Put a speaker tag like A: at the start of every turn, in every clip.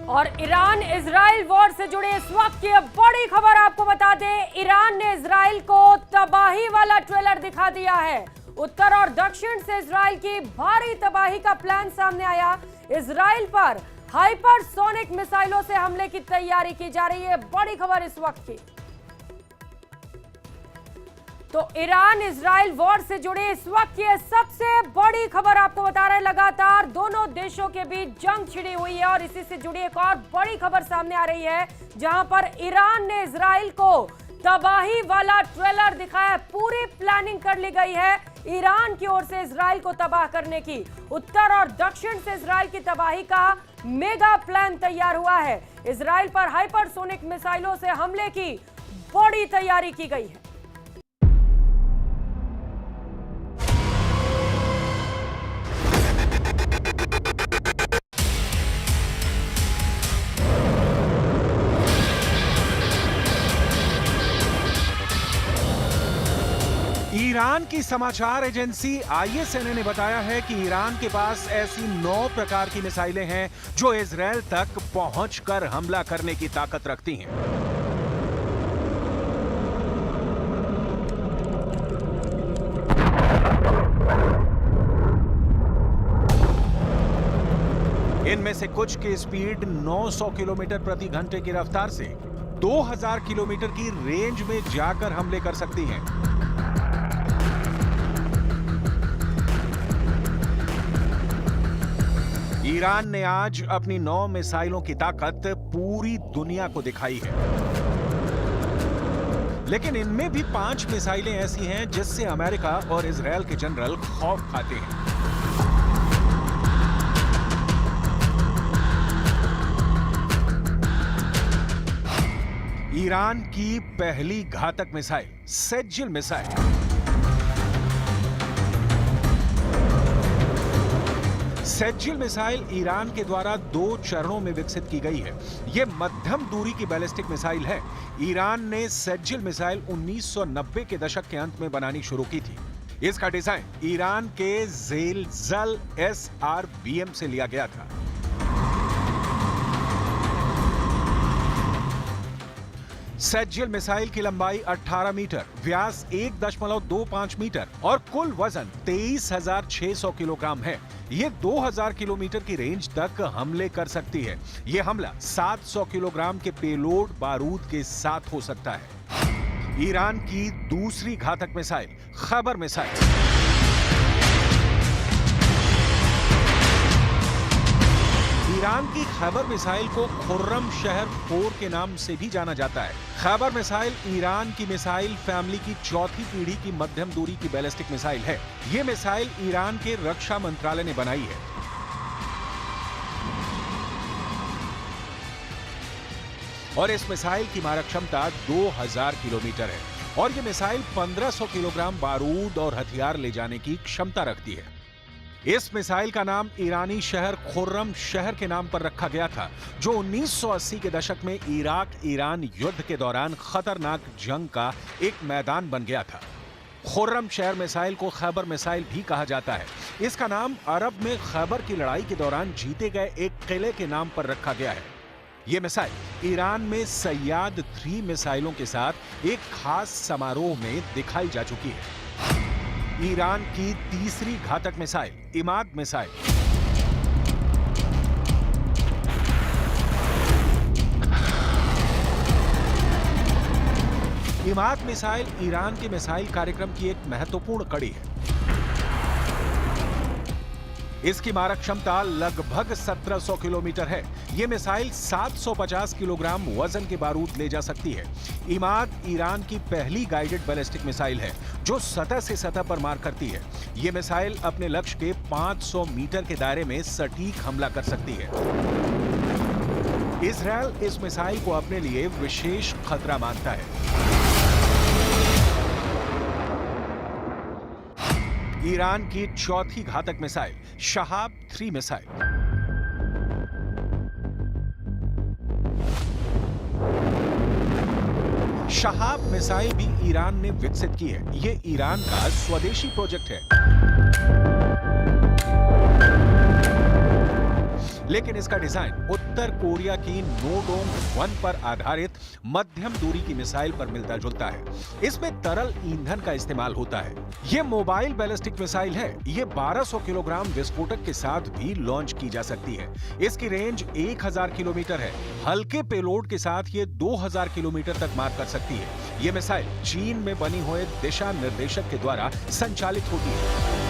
A: और Iran Israel war से जुड़े इस वक्त की बड़ी खबर आपको बता दें, ईरान ने इजराइल को तबाही वाला ट्रेलर दिखा दिया है। उत्तर और दक्षिण से इजराइल की भारी तबाही का प्लान सामने आया। इजराइल पर हाइपरसोनिक मिसाइलों से हमले की तैयारी की जा रही है। बड़ी खबर इस वक्त की। तो ईरान इजराइल वॉर से जुड़े इस वक्त की सबसे बड़ी खबर आपको बता रहे हैं। लगातार दोनों देशों के बीच जंग छिड़ी हुई है और इसी से जुड़ी एक और बड़ी खबर सामने आ रही है, जहां पर ईरान ने इजराइल को तबाही वाला ट्रेलर दिखाया। पूरी प्लानिंग कर ली गई है ईरान की ओर से इजराइल को तबाह करने की। उत्तर और दक्षिण से इजराइल की तबाही का मेगा प्लान तैयार हुआ है। इजराइल पर हाइपरसोनिक मिसाइलों से हमले की बड़ी तैयारी की गई है।
B: ईरान की समाचार एजेंसी ISNA ने बताया है कि ईरान के पास ऐसी 9 प्रकार की मिसाइलें हैं जो इजरायल तक पहुंचकर हमला करने की ताकत रखती हैं। इनमें से कुछ की स्पीड 900 किलोमीटर प्रति घंटे की रफ्तार से 2000 किलोमीटर की रेंज में जाकर हमले कर सकती हैं। ईरान ने आज अपनी 9 मिसाइलों की ताकत पूरी दुनिया को दिखाई है, लेकिन इनमें भी 5 मिसाइलें ऐसी हैं जिससे अमेरिका और इजरायल के जनरल खौफ खाते हैं। ईरान की पहली घातक मिसाइल सेज्जिल मिसाइल। सेज्जिल मिसाइल ईरान के द्वारा 2 चरणों में विकसित की गई है। यह मध्यम दूरी की बैलिस्टिक मिसाइल है। ईरान ने सेज्जिल मिसाइल 1990 के दशक के अंत में बनानी शुरू की थी। इसका डिजाइन ईरान के ज़ेल्ज़ल SRBM से लिया गया था। सेज्जिल मिसाइल की लंबाई 18 मीटर, व्यास 1.25 मीटर और कुल वजन 23,600 किलोग्राम है। ये 2000 किलोमीटर की रेंज तक हमले कर सकती है। यह हमला 700 किलोग्राम के पेलोड बारूद के साथ हो सकता है। ईरान की दूसरी घातक मिसाइल खैबर मिसाइल। ईरान की खैबर मिसाइल को खुर्रम शहर 4 के नाम से भी जाना जाता है। खैबर मिसाइल ईरान की मिसाइल फैमिली की चौथी पीढ़ी की मध्यम दूरी की बैलिस्टिक मिसाइल है। यह मिसाइल ईरान के रक्षा मंत्रालय ने बनाई है। और इस मिसाइल की मारक क्षमता 2000 किलोमीटर है और यह मिसाइल 1500 किलोग्राम बारूद और हथियार ले जाने की क्षमता रखती है। इस मिसाइल का नाम ईरानी शहर खुर्रम शहर के नाम पर रखा गया था, जो 1980 के दशक में इराक ईरान युद्ध के दौरान खतरनाक जंग का एक मैदान बन गया था। खुर्रम शहर मिसाइल को खैबर मिसाइल भी कहा जाता है। इसका नाम अरब में खैबर की लड़ाई के दौरान जीते गए एक किले के नाम पर रखा गया है। यह मिसाइल ईरान में सैयाद 3 मिसाइलों के साथ एक खास समारोह में दिखाई जा चुकी है। ईरान की तीसरी घातक missile Imad missile. Imad missile Iran के मिसाइल कार्यक्रम की एक महत्वपूर्ण कड़ी है। इसकी मारक क्षमता लगभग 1700 किलोमीटर है। यह मिसाइल 750 किलोग्राम वजन के बारूद ले जा सकती है। इमाद ईरान की पहली गाइडेड बैलिस्टिक मिसाइल है जो सतह से सतह पर मार करती है। यह मिसाइल अपने लक्ष्य के 500 मीटर के दायरे में सटीक हमला कर सकती है। इजरायल इस मिसाइल को अपने लिए विशेष खतरा मानता है। ईरान की चौथी घातक missile Shahab 3 missile. Shahab missile भी ईरान ने विकसित की है। यह ईरान का स्वदेशी प्रोजेक्ट है। लेकिन इसका डिजाइन उत्तर कोरिया की नोडोंग-1 पर आधारित मध्यम दूरी की मिसाइल पर मिलता जुलता है। इसमें तरल ईंधन का इस्तेमाल होता है। ये मोबाइल बैलिस्टिक मिसाइल है। ये 1200 किलोग्राम विस्फोटक के साथ भी लॉन्च की जा सकती है। इसकी रेंज 1000 किलोमीटर है। हल्के पेलोड के साथ ये 2000 किलोमीटर तक मार कर सकती है। ये मिसाइल चीन में बनी हुए दिशा निर्देशक के द्वारा संचालित होती है।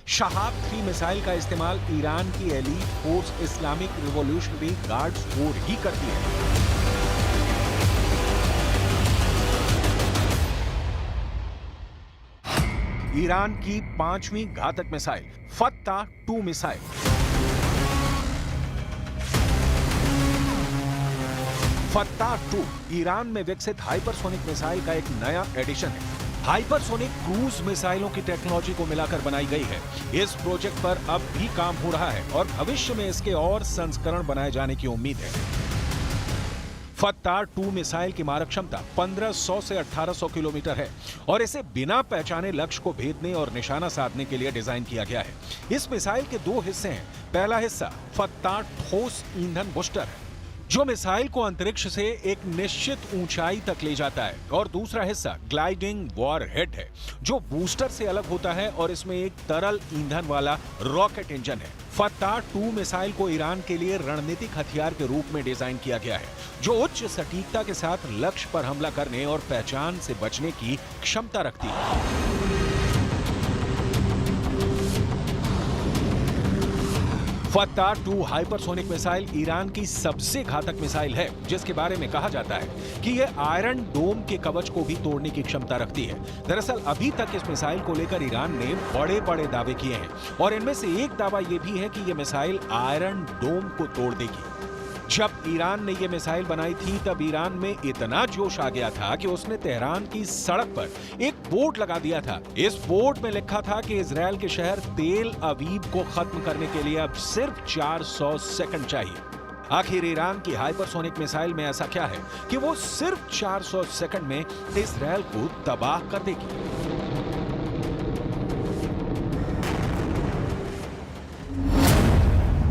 B: शहाब-3 मिसाइल का इस्तेमाल ईरान की elite force Islamic Revolutionary Guards Corps ही करती है। ईरान की 5वीं घातक missile Fattah two missile. Fattah two Iran में विकसित हाइपरसोनिक मिसाइल का एक नया एडिशन है। हाइपरसोनिक क्रूज मिसाइलों की टेक्नोलॉजी को मिलाकर बनाई गई है। इस प्रोजेक्ट पर अब भी काम हो रहा है और भविष्य में इसके और संस्करण बनाए जाने की उम्मीद है। फत्ता-2 मिसाइल की मारक क्षमता 1500 से 1800 किलोमीटर है और इसे बिना पहचाने लक्ष्य को भेदने और निशाना साधने के लिए डिजाइन किया गया है। इस मिसाइल के 2 हिस्से हैं। पहला हिस्सा फत्ता ठोस ईंधन बूस्टर है, जो मिसाइल को अंतरिक्ष से एक निश्चित ऊंचाई तक ले जाता है, और दूसरा हिस्सा ग्लाइडिंग वॉरहेड है, जो बूस्टर से अलग होता है और इसमें एक तरल ईंधन वाला रॉकेट इंजन है। फत्ता-2 मिसाइल को ईरान के लिए रणनीतिक हथियार के रूप में डिजाइन किया गया है, जो उच्च सटीकता के साथ लक्ष्य पर हमला करने और पहचान से बचने की क्षमता रखती है। फत्ता-2 हाइपरसोनिक मिसाइल ईरान की सबसे घातक मिसाइल है, जिसके बारे में कहा जाता है कि यह आयरन डोम के कवच को भी तोड़ने की क्षमता रखती है। दरअसल अभी तक इस मिसाइल को लेकर ईरान ने बड़े-बड़े दावे किए हैं और इनमें से एक दावा यह भी है कि यह मिसाइल आयरन डोम को तोड़ देगी। जब ईरान ने यह मिसाइल बनाई थी, तब ईरान में इतना जोश आ गया था कि उसने तेहरान की सड़क पर एक बोर्ड लगा दिया था। इस बोर्ड में लिखा था कि इजरायल के शहर तेल अवीव को खत्म करने के लिए अब सिर्फ 400 सेकंड चाहिए। आखिर ईरान की हाइपरसोनिक मिसाइल में ऐसा क्या है कि वो सिर्फ 400 सेकंड में इजरायल को तबाह कर देगी?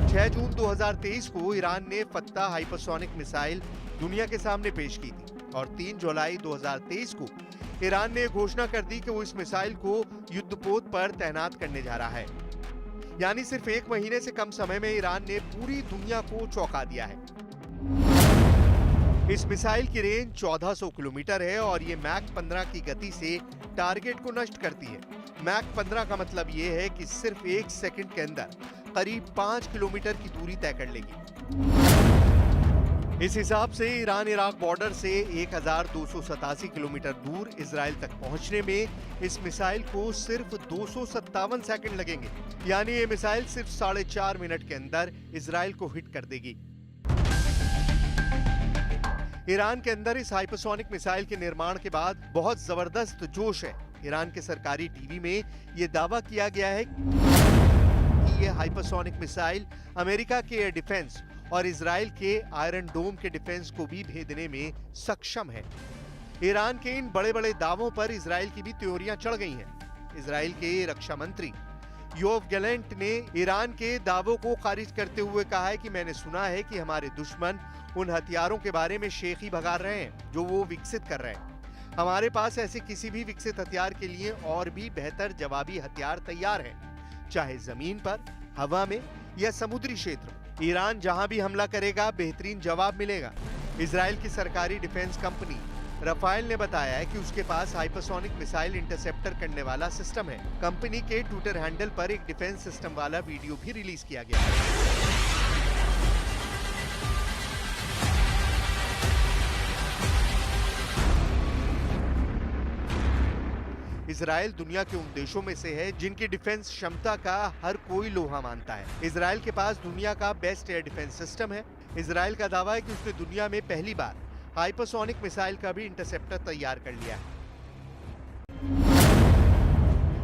C: 6 जून 2023 को ईरान ने फत्ता हाइपरसोनिक मिसाइल दुनिया के सामने पेश की थी और 3 जुलाई 2023 को ईरान ने घोषणा कर दी कि वो इस मिसाइल को युद्धपोत पर तैनात करने जा रहा है। यानी सिर्फ 1 महीने से कम समय में ईरान ने पूरी दुनिया को चौंका दिया है। इस मिसाइल की रेंज 1400 किलोमीटर है और ये मैक 15 की गति से टारगेट को नष्ट करती है। मैक 15 का मतलब ये है कि सिर्फ 1 सेकंड के अंदर करीब 5 किलोमीटर की दूरी तय कर लेगी। इस हिसाब से ईरान इराक बॉर्डर से 1287 किलोमीटर दूर इजराइल तक पहुंचने में इस मिसाइल को सिर्फ 257 सेकंड लगेंगे। यानी ये मिसाइल सिर्फ 4.5 मिनट के अंदर इजराइल को हिट कर देगी। ईरान के अंदर इस हाइपरसोनिक मिसाइल के निर्माण के बाद बहुत जबरदस्त जोश है। ईरान के सरकारी टीवी में यह दावा किया गया है कि यह हाइपरसोनिक मिसाइल अमेरिका के एयर डिफेंस और इजराइल के आयरन डोम के डिफेंस को भी भेदने में सक्षम है। ईरान के इन बड़े-बड़े दावों पर इजराइल की भी त्योरियां चढ़ गई हैं। इजराइल के रक्षा मंत्री योव गैलेंट ने ईरान के दावों को खारिज करते हुए कहा है कि मैंने सुना है कि हमारे दुश्मन उन हथियारों के बारे में शेखी भगा रहे हैं जो वो विकसित कर रहे हैं। हमारे पास ऐसे किसी भी विकसित हथियार के लिए और भी बेहतर जवाबी हथियार तैयार हैं, चाहे जमीन पर, हवा में या समुद्री क्षेत्र। ईरान जहां भी हमला करेगा बेहतरीन जवाब मिलेगा। इजराइल की सरकारी डिफेंस कंपनी राफेल ने बताया है कि उसके पास हाइपरसोनिक मिसाइल इंटरसेप्टर करने वाला सिस्टम है। कंपनी के ट्विटर हैंडल पर एक डिफेंस सिस्टम वाला वीडियो भी रिलीज किया गया है। इजराइल दुनिया के उन देशों में से है जिनकी डिफेंस क्षमता का हर कोई लोहा मानता है। इजराइल के पास दुनिया का बेस्ट एयर डिफेंस सिस्टम है। इजराइल का दावा है कि उसने दुनिया में पहली बार हाइपरसोनिक मिसाइल का भी इंटरसेप्टर तैयार कर लिया है।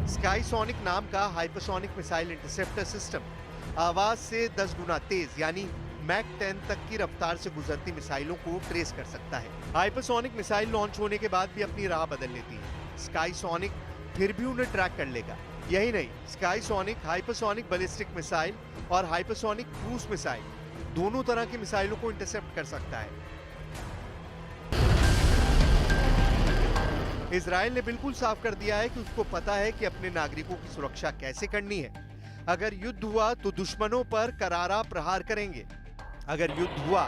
C: स्काईसोनिक नाम का हाइपरसोनिक मिसाइल इंटरसेप्टर सिस्टम आवाज से 10 गुना तेज यानी मैक 10 तक की रफ्तार से गुजरती मिसाइलों को ट्रेस कर सकता है। हाइपरसोनिक मिसाइल लॉन्च होने के बाद भी अपनी राह बदल लेती है। स्काईसोनिक फिर भी उन्हें ट्रैक कर लेगा। यही नहीं, स्काईसोनिक, हाइपरसोनिक बैलिस्टिक मिसाइल और हाइपरसोनिक क्रूज मिसाइल दोनों तरह की मिसाइलों को इंटरसेप्ट कर सकता है। इजराइल ने बिल्कुल साफ कर दिया है कि उसको पता है कि अपने नागरिकों की सुरक्षा कैसे करनी है। अगर युद्ध हुआ तो दुश्मनों पर करारा प्रहार करेंगे। अगर युद्ध हुआ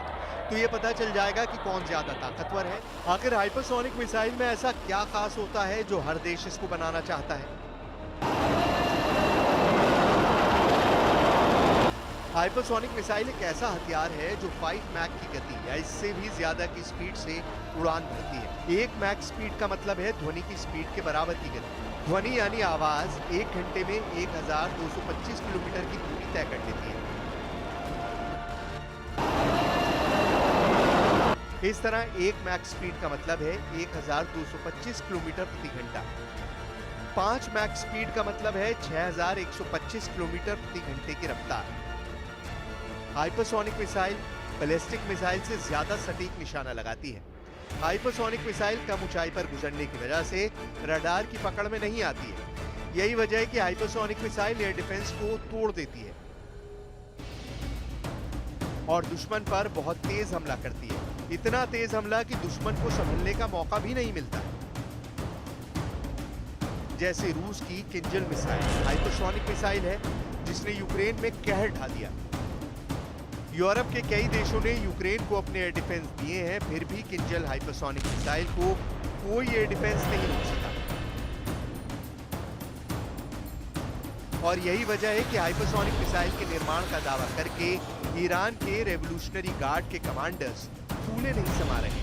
C: तो ये पता चल जाएगा कि कौन ज्यादा ताकतवर है। आखिर हाइपरसोनिक मिसाइल में ऐसा क्या खास होता है जो हर देश इसको बनाना चाहता है? हाइपरसोनिक मिसाइल एक ऐसा हथियार है जो 5 मैक की गति या इससे भी ज्यादा की स्पीड से उड़ान भरती है। 1 मैक स्पीड का मतलब है ध्वनि की स्पीड के बराबर की गति। ध्वनि यानी आवाज 1 घंटे में 1225 किलोमीटर की दूरी तय कर लेती है। इस तरह 1 मैक स्पीड का मतलब है 1225 किलोमीटर प्रति घंटा। 5 मैक स्पीड का मतलब है 6125 किलोमीटर प्रति घंटे की रफ्तार। हाइपरसोनिक मिसाइल बैलिस्टिक मिसाइल से ज्यादा सटीक निशाना लगाती है। हाइपरसोनिक मिसाइल कम ऊंचाई पर गुजरने की वजह से रडार की पकड़ में नहीं आती है। यही वजह है कि हाइपरसोनिक मिसाइल एयर डिफेंस को तोड़ देती है और दुश्मन पर बहुत तेज हमला करती है। इतना तेज हमला कि दुश्मन को संभलने का मौका भी नहीं मिलता। जैसे रूस की किंजल मिसाइल हाइपरसोनिक मिसाइल है जिसने यूक्रेन में कहर ढा दिया। यूरोप के कई देशों ने यूक्रेन को अपने एयर डिफेंस दिए हैं, फिर भी किंजल हाइपरसोनिक मिसाइल को कोई एयर डिफेंस नहीं रोक सका। और यही वजह है कि हाइपरसोनिक मिसाइल के निर्माण का दावा करके ईरान के रेवोल्यूशनरी गार्ड के कमांडर्स फूले नहीं समा रहे।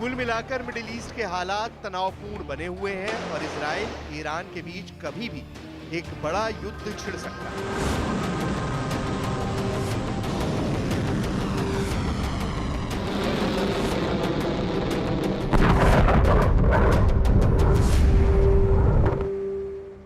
C: कुल मिलाकर मिडिल ईस्ट के हालात तनावपूर्ण बने हुए हैं और इजराइल ईरान के बीच कभी भी एक बड़ा युद्ध छिड़ सकता है।